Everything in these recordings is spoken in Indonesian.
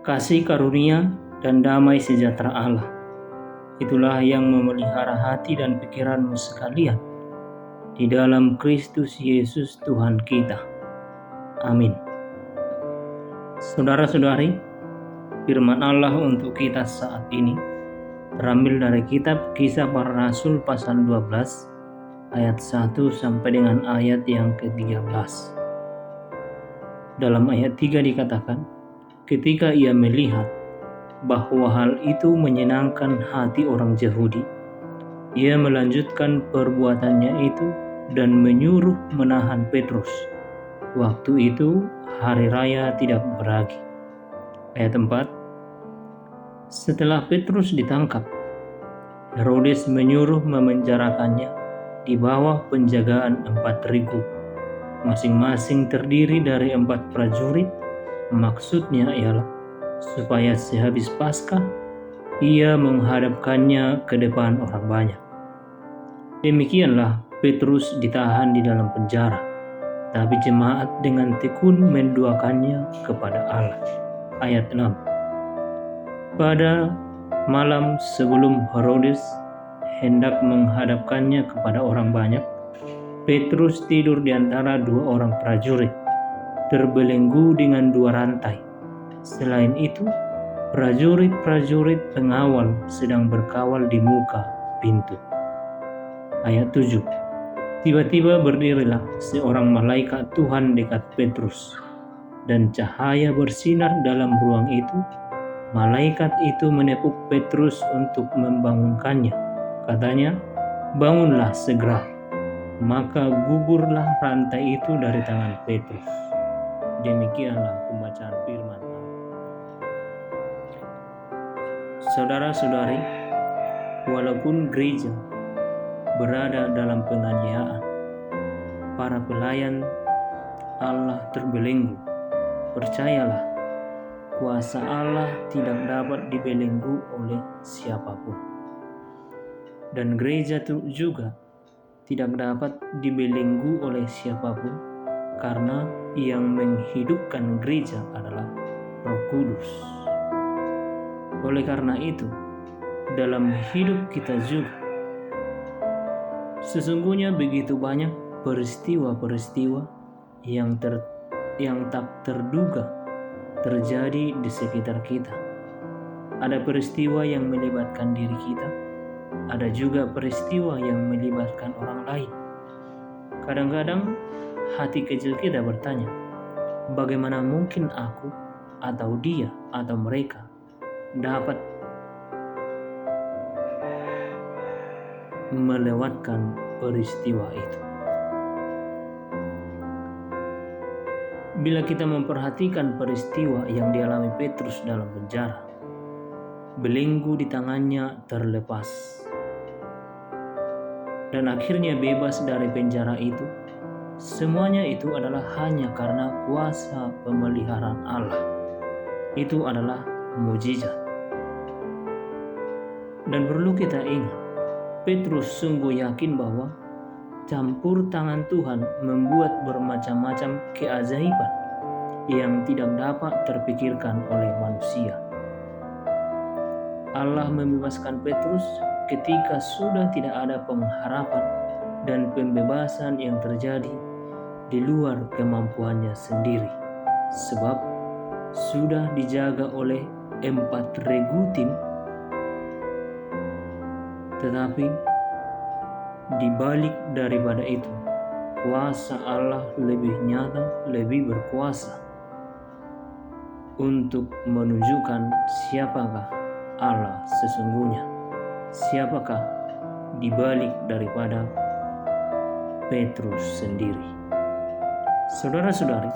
Kasih karunia dan damai sejahtera Allah, itulah yang memelihara hati dan pikiranmu sekalian di dalam Kristus Yesus Tuhan kita. Amin. Saudara-saudari, firman Allah untuk kita saat ini terambil dari kitab Kisah Para Rasul pasal 12 ayat 1 sampai dengan ayat yang ke-13. Dalam ayat 3 dikatakan, ketika ia melihat bahwa hal itu menyenangkan hati orang Yahudi, ia melanjutkan perbuatannya itu dan menyuruh menahan Petrus. Waktu itu hari raya tidak beragi. Ayat 4. Setelah Petrus ditangkap, Herodes menyuruh memenjarakannya di bawah penjagaan 4.000, masing-masing terdiri dari 4 prajurit. Maksudnya ialah supaya sehabis Paskah ia menghadapkannya ke depan orang banyak. Demikianlah Petrus ditahan di dalam penjara, tapi jemaat dengan tekun mendoakannya kepada Allah. Ayat 6. Pada malam sebelum Herodes hendak menghadapkannya kepada orang banyak, Petrus tidur di antara 2 orang prajurit, terbelenggu dengan 2 rantai. Selain itu, prajurit-prajurit pengawal sedang berkawal di muka pintu. Ayat 7. Tiba-tiba berdirilah seorang malaikat Tuhan dekat Petrus, dan cahaya bersinar dalam ruang itu. Malaikat itu menepuk Petrus untuk membangunkannya. Katanya, "Bangunlah segera." Maka gugurlah rantai itu dari tangan Petrus. Demikianlah pembacaan firman Allah. Saudara-saudari, walaupun gereja berada dalam penganiayaan, para pelayan Allah terbelenggu. Percayalah, kuasa Allah tidak dapat dibelenggu oleh siapapun. Dan gereja juga tidak dapat dibelenggu oleh siapapun, karena yang menghidupkan gereja adalah Roh Kudus. Oleh karena itu, dalam hidup kita juga sesungguhnya begitu banyak peristiwa-peristiwa yang tak terduga terjadi di sekitar kita. Ada peristiwa yang melibatkan diri kita, ada juga peristiwa yang melibatkan orang lain. Kadang-kadang hati kecil kita bertanya, bagaimana mungkin aku atau dia atau mereka dapat melewatkan peristiwa itu? Bila kita memperhatikan peristiwa yang dialami Petrus dalam penjara, belenggu di tangannya terlepas, dan akhirnya bebas dari penjara itu. Semuanya itu adalah hanya karena kuasa pemeliharaan Allah. Itu adalah mukjizat. Dan perlu kita ingat, Petrus sungguh yakin bahwa campur tangan Tuhan membuat bermacam-macam keajaiban yang tidak dapat terpikirkan oleh manusia. Allah membebaskan Petrus ketika sudah tidak ada pengharapan, dan pembebasan yang terjadi di luar kemampuannya sendiri, sebab sudah dijaga oleh 4.000 tim. Tetapi di balik daripada itu, kuasa Allah lebih nyata, lebih berkuasa untuk menunjukkan siapakah Allah sesungguhnya, siapakah di balik daripada Petrus sendiri. Saudara-saudari,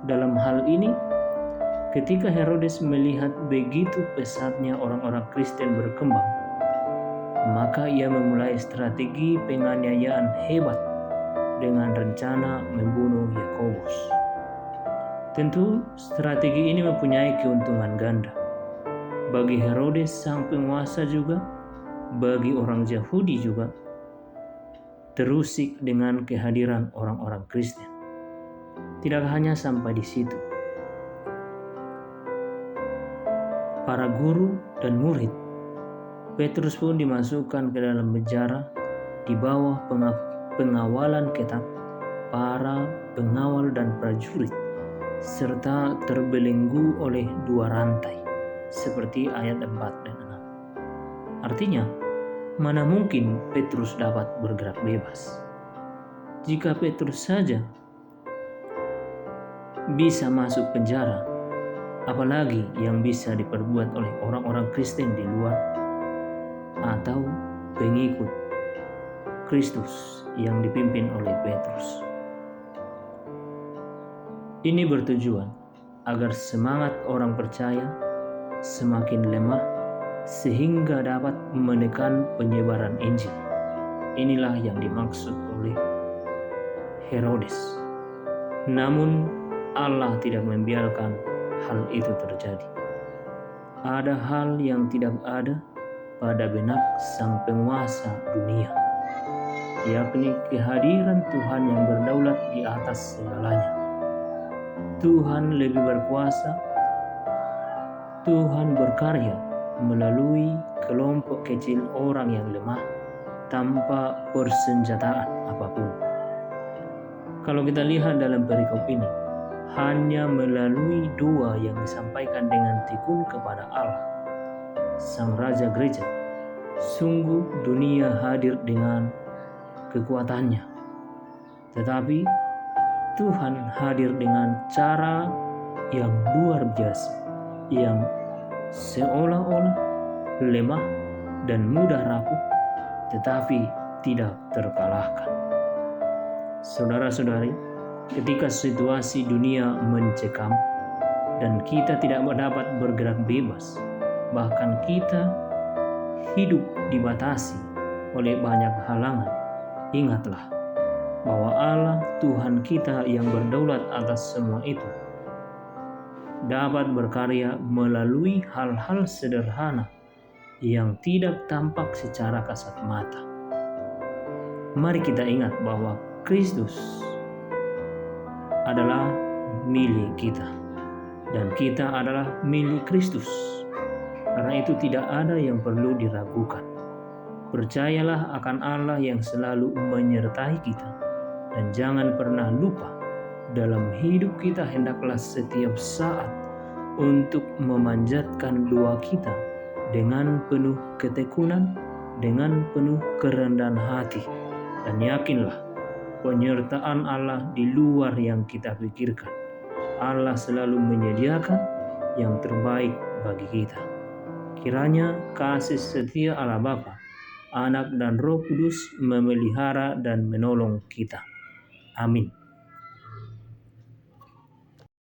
dalam hal ini, ketika Herodes melihat begitu pesatnya orang-orang Kristen berkembang, maka ia memulai strategi penganiayaan hebat dengan rencana membunuh Yakobus. Tentu strategi ini mempunyai keuntungan ganda. Bagi Herodes sang penguasa juga, bagi orang Yahudi juga, terusik dengan kehadiran orang-orang Kristen. Tidak hanya sampai di situ. para guru dan murid. Petrus pun dimasukkan ke dalam penjara di bawah pengawalan ketat para pengawal dan prajurit, serta terbelenggu oleh 2 rantai, seperti ayat 4 dan 6. Artinya, mana mungkin Petrus dapat bergerak bebas? Jika Petrus saja bisa masuk penjara, apalagi yang bisa diperbuat oleh orang-orang Kristen di luar atau pengikut Kristus yang dipimpin oleh Petrus. Ini bertujuan agar semangat orang percaya semakin lemah sehingga dapat menekan penyebaran Injil. Inilah yang dimaksud oleh Herodes. Namun Allah tidak membiarkan hal itu terjadi. Ada hal yang tidak ada pada benak sang penguasa dunia, yakni kehadiran Tuhan yang berdaulat di atas segalanya. Tuhan lebih berkuasa. Tuhan berkarya melalui kelompok kecil orang yang lemah tanpa persenjataan apapun. Kalau kita lihat dalam perikop ini, hanya melalui doa yang disampaikan dengan tekun kepada Allah, Sang Raja Gereja, sungguh dunia hadir dengan kekuatannya. Tetapi Tuhan hadir dengan cara yang luar biasa, yang seolah-olah lemah dan mudah rapuh, tetapi tidak terkalahkan. Saudara-saudari, ketika situasi dunia mencekam dan kita tidak dapat bergerak bebas, bahkan kita hidup dibatasi oleh banyak halangan, ingatlah bahwa Allah Tuhan kita yang berdaulat atas semua itu dapat berkarya melalui hal-hal sederhana yang tidak tampak secara kasat mata. Mari kita ingat bahwa Kristus adalah milik kita dan kita adalah milik Kristus. Karena itu tidak ada yang perlu diragukan. Percayalah akan Allah yang selalu menyertai kita. Dan jangan pernah lupa, dalam hidup kita hendaklah setiap saat untuk memanjatkan doa kita dengan penuh ketekunan, dengan penuh kerendahan hati. Dan yakinlah, penyertaan Allah di luar yang kita pikirkan. Allah selalu menyediakan yang terbaik bagi kita. Kiranya kasih setia Allah Bapa, Anak dan Roh Kudus memelihara dan menolong kita. Amin.